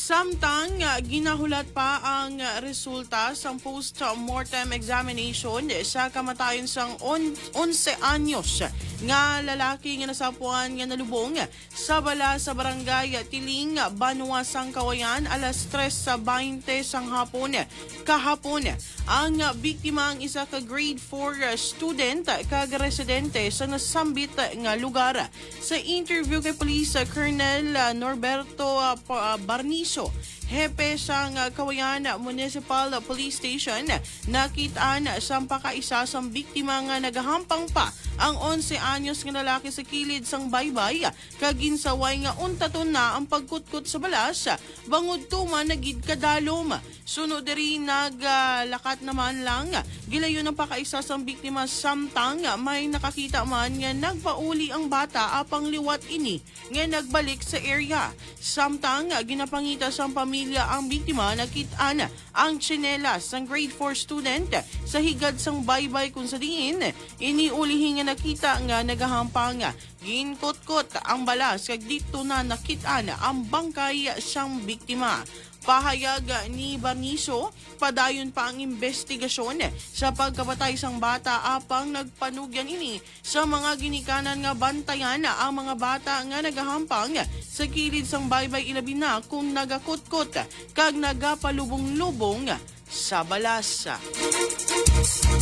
Samtang ginahulat pa ang resulta sa post-mortem examination sa kamatayon sang 11 anyos nga lalaki nga nasapuan nga nalubong sa bala sa barangay Tiling, Banwa, sang Kawayan alas 3:20 sang hapon kahapon. Ang biktima ang isa ka grade 4 student kag residente sa nasambit nga lugar. Sa interview kay Police Colonel Norberto Barniso, hepe sang Kawayan Municipal Police Station, nakitaan sa pakaisa sang biktima nga nagahampang pa ang 11 anyos nga lalaki sa kilid sang baybay kag ginsaway nga untaton na ang pagkutkot sa balas bangod tuman nagid kadalom. Sunod diri naglakat naman lang gilayon ang pakaisa sang biktima samtang may nakakita man nga nagpauli ang bata apang liwat ini nga nagbalik sa area. Samtang ginapangita sang pamilya ang biktima, nakitaan ang tsinelas sang grade 4 student sa higad sang baybay kung sa diin iniulihin nga nakita nga nagahampang ginkot-kot ang balas kag dito na nakitaan ang bangkay sang biktima. Pahayag ni Barniso, padayon pa ang investigasyon sa pagkapatay sang bata apang nagpanugyan ini sa mga ginikanan nga bantayan ang mga bata nga nagahampang sa kilid sang baybay ilabi na kung nagakutkot kag nagapalubong-lubong sa balas.